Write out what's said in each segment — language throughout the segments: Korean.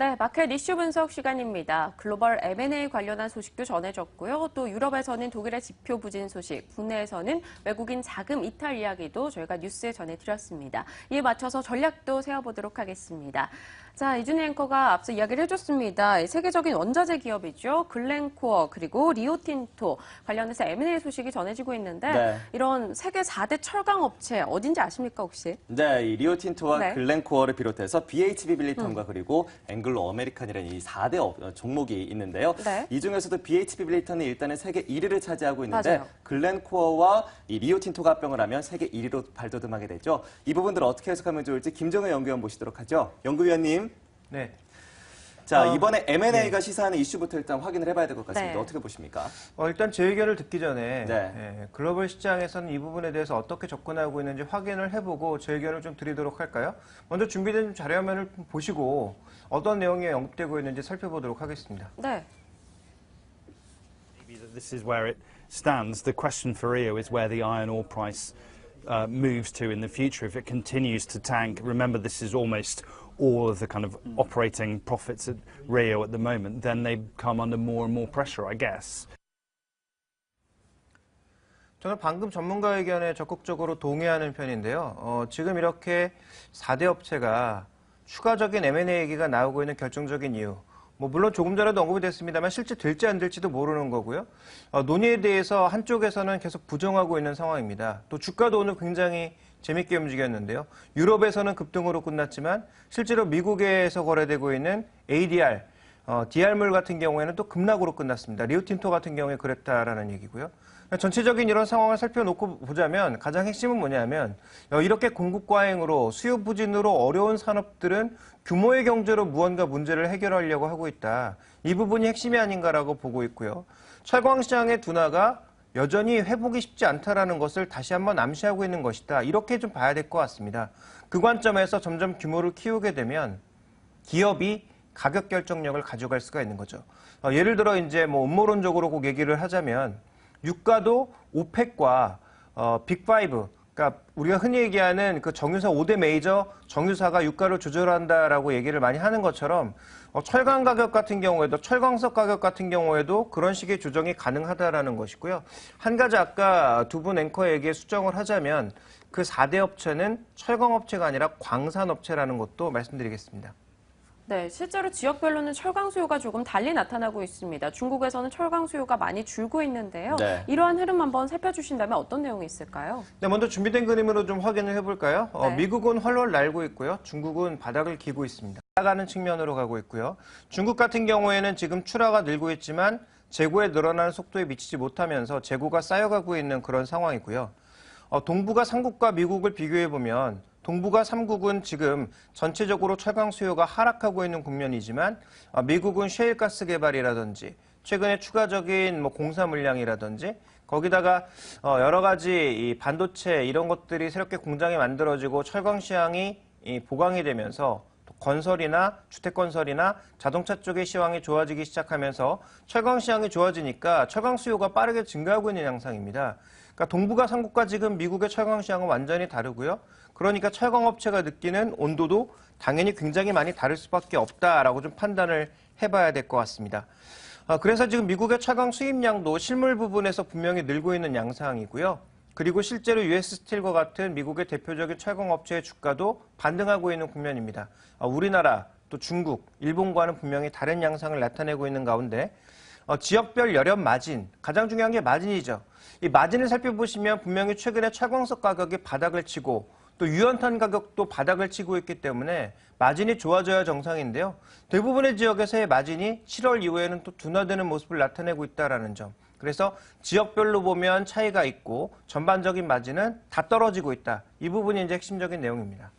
네, 마켓 이슈 분석 시간입니다. 글로벌 M&A 관련한 소식도 전해졌고요. 또 유럽에서는 독일의 지표 부진 소식, 국내에서는 외국인 자금 이탈 이야기도 저희가 뉴스에 전해드렸습니다. 이에 맞춰서 전략도 세워보도록 하겠습니다. 자, 이준희 앵커가 앞서 이야기를 해줬습니다. 세계적인 원자재 기업이죠. 글렌코어 그리고 리오틴토 관련해서 M&A 소식이 전해지고 있는데 네. 이런 세계 4대 철강 업체 어딘지 아십니까 혹시? 네, 이 리오틴토와 네. 글렌코어를 비롯해서 BHP 빌리턴과 그리고 앵글로 아메리칸이라는 이 4대 종목이 있는데요. 네. 이 중에서도 BHP 빌리턴이 일단은 세계 1위를 차지하고 있는데 맞아요. 글렌코어와 이 리오틴토가 합병을 하면 세계 1위로 발돋움하게 되죠. 이 부분들 어떻게 해석하면 좋을지 김정은 연구위원 모시도록 하죠. 연구위원님. 네. 자, 이번에 M&A가 시사하는 이슈부터 일단 확인을 해봐야 될 것 같습니다. 네. 어떻게 보십니까? 일단 제 의견을 듣기 전에 네. 글로벌 시장에서는 이 부분에 대해서 어떻게 접근하고 있는지 확인을 해보고 제 의견을 좀 드리도록 할까요? 먼저 준비된 자료화면을 보시고 어떤 내용이 언급되고 있는지 살펴보도록 하겠습니다. 네. Maybe that this is where it stands. The question for Rio is where the iron ore price moves to in the future. If it continues to tank, remember this is almost all of the kind of operating profits at Rio at the moment, then they come under more and more pressure, I guess. 저는 방금 전문가 의견에 적극적으로 동의하는 편인데요. 지금 이렇게 4대 업체가 추가적인 M&A 얘기가 나오고 있는 결정적인 이유. 물론 조금 전에도 언급이 됐습니다만 실제 될지 안 될지도 모르는 거고요. 논의에 대해서 한쪽에서는 계속 부정하고 있는 상황입니다. 또 주가도 오늘 굉장히 재밌게 움직였는데요. 유럽에서는 급등으로 끝났지만 실제로 미국에서 거래되고 있는 ADR, DR물 같은 경우에는 또 급락으로 끝났습니다. 리오틴토 같은 경우에 그랬다라는 얘기고요. 전체적인 이런 상황을 살펴놓고 보자면 가장 핵심은 뭐냐면 이렇게 공급 과잉으로 수요 부진으로 어려운 산업들은 규모의 경제로 무언가 문제를 해결하려고 하고 있다. 이 부분이 핵심이 아닌가라고 보고 있고요. 철강 시장의 둔화가 여전히 회복이 쉽지 않다라는 것을 다시 한번 암시하고 있는 것이다. 이렇게 좀 봐야 될 것 같습니다. 그 관점에서 점점 규모를 키우게 되면 기업이 가격 결정력을 가져갈 수가 있는 거죠. 예를 들어 이제 음모론적으로 꼭 얘기를 하자면 유가도 오펙과 빅5, 그러니까 우리가 흔히 얘기하는 그 정유사 5대 메이저 정유사가 유가를 조절한다라고 얘기를 많이 하는 것처럼 철강 가격 같은 경우에도 철광석 가격 같은 경우에도 그런 식의 조정이 가능하다라는 것이고요. 한 가지 아까 두 분 앵커에게 수정을 하자면 그 4대 업체는 철강업체가 아니라 광산업체라는 것도 말씀드리겠습니다. 네, 실제로 지역별로는 철강 수요가 조금 달리 나타나고 있습니다. 중국에서는 철강 수요가 많이 줄고 있는데요. 네. 이러한 흐름 한번 살펴주신다면 어떤 내용이 있을까요? 네, 먼저 준비된 그림으로 좀 확인을 해볼까요? 네. 미국은 활활 날고 있고요. 중국은 바닥을 기고 있습니다. 나가는 측면으로 가고 있고요. 중국 같은 경우에는 지금 출하가 늘고 있지만 재고에 늘어나는 속도에 미치지 못하면서 재고가 쌓여가고 있는 그런 상황이고요. 동북아 3국과 미국을 비교해보면 동북아 3국은 지금 전체적으로 철강 수요가 하락하고 있는 국면이지만 미국은 셰일가스 개발이라든지 최근에 추가적인 공사 물량이라든지 거기다가 여러 가지 이 반도체 이런 것들이 새롭게 공장이 만들어지고 철강 시황이 보강이 되면서 건설이나 주택건설이나 자동차 쪽의 시황이 좋아지기 시작하면서 철강 시황이 좋아지니까 철강 수요가 빠르게 증가하고 있는 양상입니다. 그러니까 동북아 3국과 지금 미국의 철강 시황은 완전히 다르고요. 그러니까 철강업체가 느끼는 온도도 당연히 굉장히 많이 다를 수밖에 없다라고 좀 판단을 해봐야 될 것 같습니다. 그래서 지금 미국의 철강 수입량도 실물 부분에서 분명히 늘고 있는 양상이고요. 그리고 실제로 US 스틸과 같은 미국의 대표적인 철강업체의 주가도 반등하고 있는 국면입니다. 우리나라, 또 중국, 일본과는 분명히 다른 양상을 나타내고 있는 가운데 지역별 여력 마진, 가장 중요한 게 마진이죠. 이 마진을 살펴보시면 분명히 최근에 철광석 가격이 바닥을 치고 또 유연탄 가격도 바닥을 치고 있기 때문에 마진이 좋아져야 정상인데요. 대부분의 지역에서의 마진이 7월 이후에는 또 둔화되는 모습을 나타내고 있다는 점. 그래서 지역별로 보면 차이가 있고 전반적인 마진은 다 떨어지고 있다. 이 부분이 이제 핵심적인 내용입니다.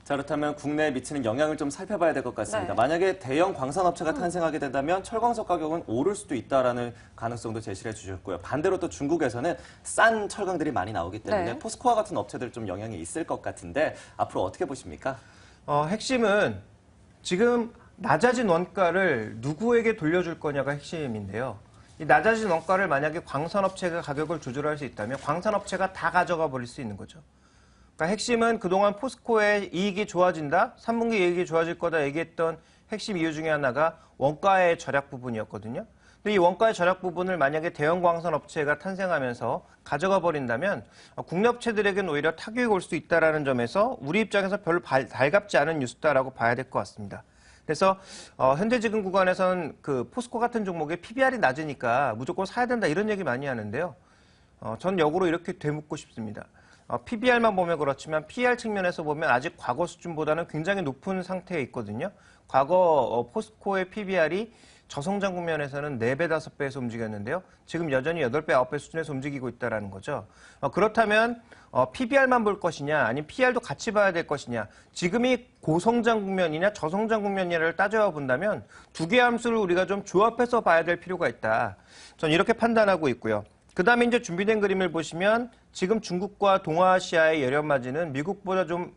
자, 그렇다면 국내에 미치는 영향을 좀 살펴봐야 될 것 같습니다. 네. 만약에 대형 광산업체가 탄생하게 된다면 철광석 가격은 오를 수도 있다라는 가능성도 제시를 해주셨고요. 반대로 또 중국에서는 싼 철강들이 많이 나오기 때문에 네. 포스코와 같은 업체들 좀 영향이 있을 것 같은데 앞으로 어떻게 보십니까? 핵심은 지금 낮아진 원가를 누구에게 돌려줄 거냐가 핵심인데요. 이 낮아진 원가를 만약에 광산업체가 가격을 조절할 수 있다면 광산업체가 다 가져가 버릴 수 있는 거죠. 그러니까 핵심은 그동안 포스코의 이익이 좋아진다, 3분기 이익이 좋아질 거다 얘기했던 핵심 이유 중에 하나가 원가의 절약 부분이었거든요. 근데 이 원가의 절약 부분을 만약에 대형 광산 업체가 탄생하면서 가져가 버린다면 국내 업체들에게는 오히려 타격이 올 수 있다는 점에서 우리 입장에서 별로 달갑지 않은 뉴스다라고 봐야 될 것 같습니다. 그래서 현재 지금 구간에서는 그 포스코 같은 종목의 PBR이 낮으니까 무조건 사야 된다 이런 얘기 많이 하는데요. 전 역으로 이렇게 되묻고 싶습니다. PBR만 보면 그렇지만 PER 측면에서 보면 아직 과거 수준보다는 굉장히 높은 상태에 있거든요. 과거 포스코의 PBR이 저성장 국면에서는 4배, 5배에서 움직였는데요. 지금 여전히 8배, 9배 수준에서 움직이고 있다는 거죠. 그렇다면 PBR만 볼 것이냐 아니면 PER도 같이 봐야 될 것이냐 지금이 고성장 국면이냐 저성장 국면이냐를 따져야 본다면 두 개의 함수를 우리가 좀 조합해서 봐야 될 필요가 있다. 전 이렇게 판단하고 있고요. 그 다음에 이제 준비된 그림을 보시면 지금 중국과 동아시아의 열연 마진은 미국보다 좀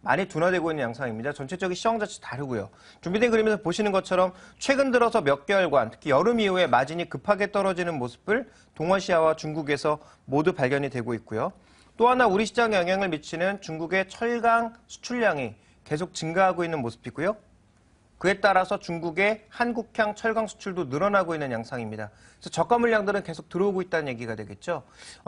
많이 둔화되고 있는 양상입니다. 전체적인 시황 자체 다르고요. 준비된 그림에서 보시는 것처럼 최근 들어서 몇 개월간 특히 여름 이후에 마진이 급하게 떨어지는 모습을 동아시아와 중국에서 모두 발견이 되고 있고요. 또 하나 우리 시장에 영향을 미치는 중국의 철강 수출량이 계속 증가하고 있는 모습이고요. 그에 따라서 중국의 한국향 철강 수출도 늘어나고 있는 양상입니다. 그래서 저가 물량들은 계속 들어오고 있다는 얘기가 되겠죠.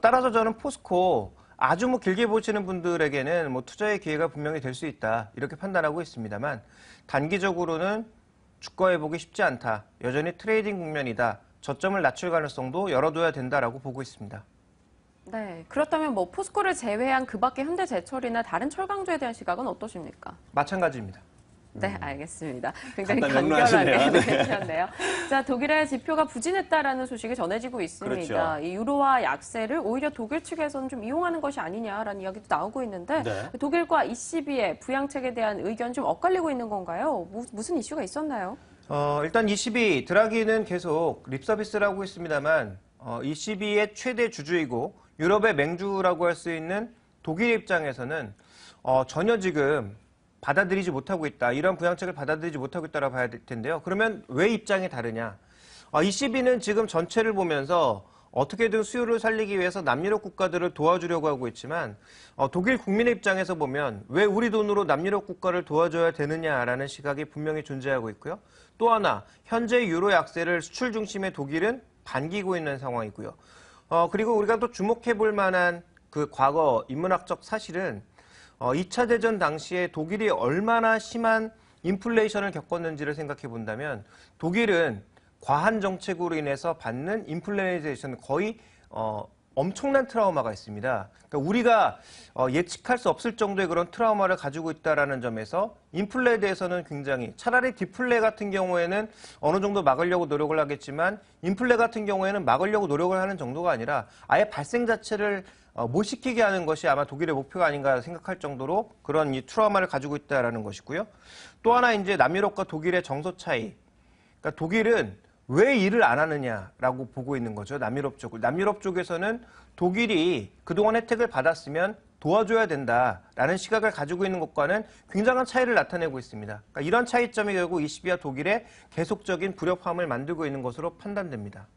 따라서 저는 포스코 아주 길게 보시는 분들에게는 투자의 기회가 분명히 될 수 있다 이렇게 판단하고 있습니다만 단기적으로는 주가 회복이 쉽지 않다. 여전히 트레이딩 국면이다. 저점을 낮출 가능성도 열어둬야 된다라고 보고 있습니다. 네, 그렇다면 포스코를 제외한 그 밖의 현대제철이나 다른 철강주에 대한 시각은 어떠십니까? 마찬가지입니다. 네, 알겠습니다. 굉장히 간단히 간결하게 명료하시네요. 해주셨네요. 자, 독일의 지표가 부진했다라는 소식이 전해지고 있습니다. 그렇죠. 이 유로화 약세를 오히려 독일 측에서는 좀 이용하는 것이 아니냐라는 이야기도 나오고 있는데 네. 독일과 ECB의 부양책에 대한 의견 좀 엇갈리고 있는 건가요? 무슨 이슈가 있었나요? 일단 ECB 드라기는 계속 립서비스를 하고 있습니다만 ECB의 최대 주주이고 유럽의 맹주라고 할 수 있는 독일 입장에서는 전혀 지금 받아들이지 못하고 있다. 이런 부양책을 받아들이지 못하고 있다고 봐야 될 텐데요. 그러면 왜 입장이 다르냐? ECB는 지금 전체를 보면서 어떻게든 수요를 살리기 위해서 남유럽 국가들을 도와주려고 하고 있지만 독일 국민의 입장에서 보면 왜 우리 돈으로 남유럽 국가를 도와줘야 되느냐라는 시각이 분명히 존재하고 있고요. 또 하나 현재 유로 약세를 수출 중심의 독일은 반기고 있는 상황이고요. 그리고 우리가 또 주목해 볼 만한 그 과거 인문학적 사실은 2차 대전 당시에 독일이 얼마나 심한 인플레이션을 겪었는지를 생각해 본다면 독일은 과한 정책으로 인해서 받는 인플레이션 거의 엄청난 트라우마가 있습니다. 그러니까 우리가 예측할 수 없을 정도의 그런 트라우마를 가지고 있다는 점에서 인플레에 대해서는 굉장히 차라리 디플레 같은 경우에는 어느 정도 막으려고 노력을 하겠지만 인플레 같은 경우에는 막으려고 노력을 하는 정도가 아니라 아예 발생 자체를 못 시키게 하는 것이 아마 독일의 목표가 아닌가 생각할 정도로 그런 이 트라우마를 가지고 있다는 것이고요. 또 하나 이제 남유럽과 독일의 정서 차이. 그러니까 독일은 왜 일을 안 하느냐라고 보고 있는 거죠. 남유럽 쪽을. 남유럽 쪽에서는 독일이 그동안 혜택을 받았으면 도와줘야 된다라는 시각을 가지고 있는 것과는 굉장한 차이를 나타내고 있습니다. 그러니까 이런 차이점이 결국 ECB와 독일의 계속적인 불협화음을 만들고 있는 것으로 판단됩니다.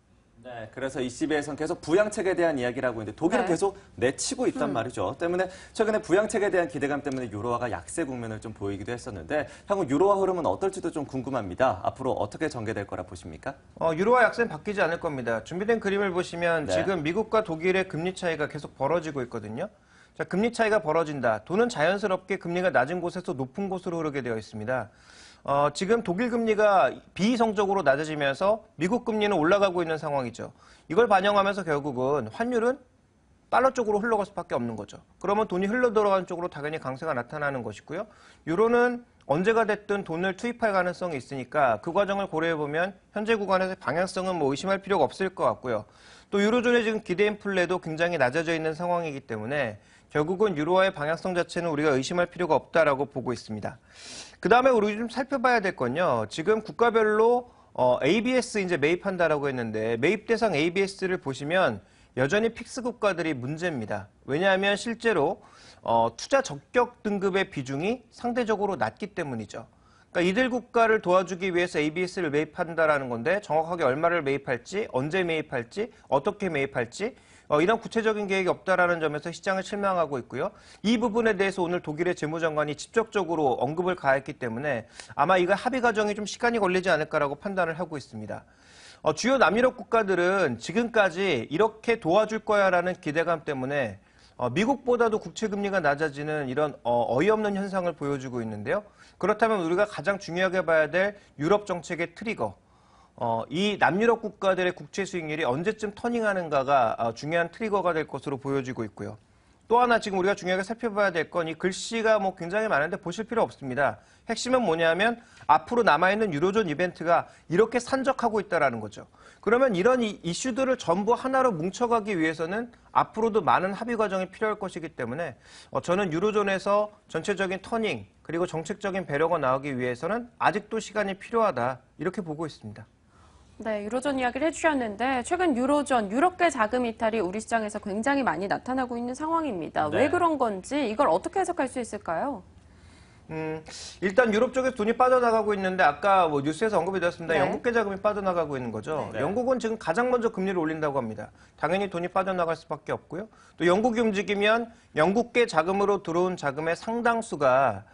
네, 그래서 ECB에서는 계속 부양책에 대한 이야기를 하고 있는데 독일은 네. 계속 내치고 있단 말이죠. 때문에 최근에 부양책에 대한 기대감 때문에 유로화가 약세 국면을 좀 보이기도 했었는데 향후 유로화 흐름은 어떨지도 좀 궁금합니다. 앞으로 어떻게 전개될 거라 보십니까? 유로화 약세는 바뀌지 않을 겁니다. 준비된 그림을 보시면 네. 지금 미국과 독일의 금리 차이가 계속 벌어지고 있거든요. 자, 금리 차이가 벌어진다. 돈은 자연스럽게 금리가 낮은 곳에서 높은 곳으로 흐르게 되어 있습니다. 지금 독일 금리가 비이성적으로 낮아지면서 미국 금리는 올라가고 있는 상황이죠. 이걸 반영하면서 결국은 환율은 달러 쪽으로 흘러갈 수밖에 없는 거죠. 그러면 돈이 흘러 들어가는 쪽으로 당연히 강세가 나타나는 것이고요. 유로는 언제가 됐든 돈을 투입할 가능성이 있으니까 그 과정을 고려해보면 현재 구간에서 방향성은 의심할 필요가 없을 것 같고요. 또 유로존의 지금 기대 인플레도 굉장히 낮아져 있는 상황이기 때문에 결국은 유로화의 방향성 자체는 우리가 의심할 필요가 없다라고 보고 있습니다. 그 다음에 우리 좀 살펴봐야 될 건요. 지금 국가별로 ABS 이제 매입한다라고 했는데 매입 대상 ABS를 보시면 여전히 픽스 국가들이 문제입니다. 왜냐하면 실제로 투자 적격 등급의 비중이 상대적으로 낮기 때문이죠. 그러니까 이들 국가를 도와주기 위해서 ABS를 매입한다라는 건데 정확하게 얼마를 매입할지, 언제 매입할지, 어떻게 매입할지 이런 구체적인 계획이 없다라는 점에서 시장을 실망하고 있고요. 이 부분에 대해서 오늘 독일의 재무장관이 직접적으로 언급을 가했기 때문에 아마 이거 합의 과정이 좀 시간이 걸리지 않을까라고 판단을 하고 있습니다. 주요 남유럽 국가들은 지금까지 이렇게 도와줄 거야라는 기대감 때문에 미국보다도 국채 금리가 낮아지는 이런 어이없는 현상을 보여주고 있는데요. 그렇다면 우리가 가장 중요하게 봐야 될 유럽 정책의 트리거, 이 남유럽 국가들의 국채 수익률이 언제쯤 터닝하는가가 중요한 트리거가 될 것으로 보여지고 있고요. 또 하나 지금 우리가 중요하게 살펴봐야 될 건 이 글씨가 굉장히 많은데 보실 필요 없습니다. 핵심은 뭐냐면 앞으로 남아있는 유로존 이벤트가 이렇게 산적하고 있다는 거죠. 그러면 이런 이슈들을 전부 하나로 뭉쳐가기 위해서는 앞으로도 많은 합의 과정이 필요할 것이기 때문에 저는 유로존에서 전체적인 터닝 그리고 정책적인 배려가 나오기 위해서는 아직도 시간이 필요하다 이렇게 보고 있습니다. 네, 유로존 이야기를 해주셨는데 최근 유로존, 유럽계 자금 이탈이 우리 시장에서 굉장히 많이 나타나고 있는 상황입니다. 네. 왜 그런 건지 이걸 어떻게 해석할 수 있을까요? 일단 유럽 쪽에서 돈이 빠져나가고 있는데 아까 뉴스에서 언급이 되었습니다. 네. 영국계 자금이 빠져나가고 있는 거죠. 네. 영국은 지금 가장 먼저 금리를 올린다고 합니다. 당연히 돈이 빠져나갈 수밖에 없고요. 또 영국이 움직이면 영국계 자금으로 들어온 자금의 상당수가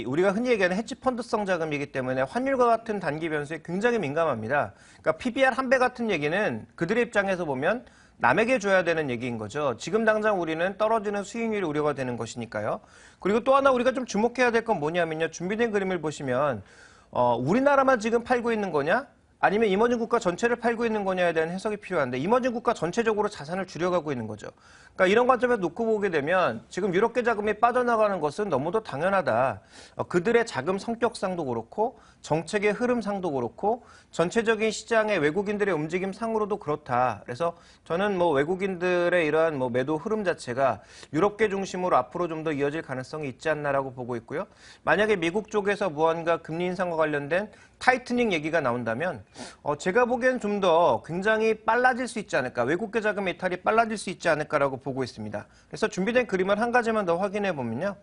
우리가 흔히 얘기하는 헤지펀드성 자금이기 때문에 환율과 같은 단기 변수에 굉장히 민감합니다. 그러니까 PBR 한 배 같은 얘기는 그들의 입장에서 보면 남에게 줘야 되는 얘기인 거죠. 지금 당장 우리는 떨어지는 수익률이 우려가 되는 것이니까요. 그리고 또 하나 우리가 좀 주목해야 될 건 뭐냐면요. 준비된 그림을 보시면 우리나라만 지금 팔고 있는 거냐? 아니면 이머징 국가 전체를 팔고 있는 거냐에 대한 해석이 필요한데 이머징 국가 전체적으로 자산을 줄여가고 있는 거죠. 그러니까 이런 관점에서 놓고 보게 되면 지금 유럽계 자금이 빠져나가는 것은 너무도 당연하다. 그들의 자금 성격상도 그렇고 정책의 흐름상도 그렇고 전체적인 시장의 외국인들의 움직임 상으로도 그렇다. 그래서 저는 외국인들의 이러한 매도 흐름 자체가 유럽계 중심으로 앞으로 좀 더 이어질 가능성이 있지 않나라고 보고 있고요. 만약에 미국 쪽에서 무언가 금리 인상과 관련된 타이트닝 얘기가 나온다면 제가 보기엔 좀 더 굉장히 빨라질 수 있지 않을까. 외국계 자금 이탈이 빨라질 수 있지 않을까라고 보고 있습니다. 그래서 준비된 그림을 한 가지만 더 확인해 보면요.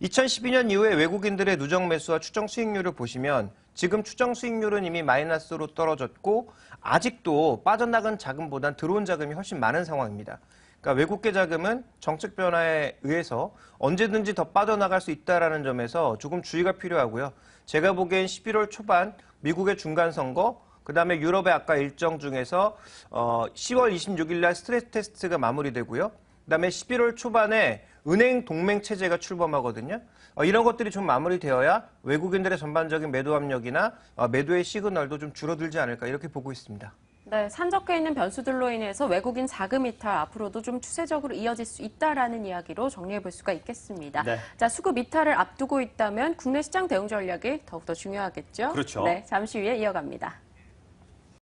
2012년 이후에 외국인들의 누적 매수와 추정 수익률을 보시면 지금 추정 수익률은 이미 마이너스로 떨어졌고 아직도 빠져나간 자금보단 들어온 자금이 훨씬 많은 상황입니다. 그러니까 외국계 자금은 정책 변화에 의해서 언제든지 더 빠져나갈 수 있다는 점에서 조금 주의가 필요하고요. 제가 보기엔 11월 초반 미국의 중간선거, 그다음에 유럽의 아까 일정 중에서 10월 26일 날 스트레스 테스트가 마무리되고요. 그다음에 11월 초반에 은행 동맹 체제가 출범하거든요. 이런 것들이 좀 마무리되어야 외국인들의 전반적인 매도 압력이나 매도의 시그널도 좀 줄어들지 않을까 이렇게 보고 있습니다. 네, 산적해 있는 변수들로 인해서 외국인 자금 이탈 앞으로도 좀 추세적으로 이어질 수 있다라는 이야기로 정리해 볼 수가 있겠습니다. 네. 자, 수급 이탈을 앞두고 있다면 국내 시장 대응 전략이 더욱더 중요하겠죠? 그렇죠. 네, 잠시 후에 이어갑니다.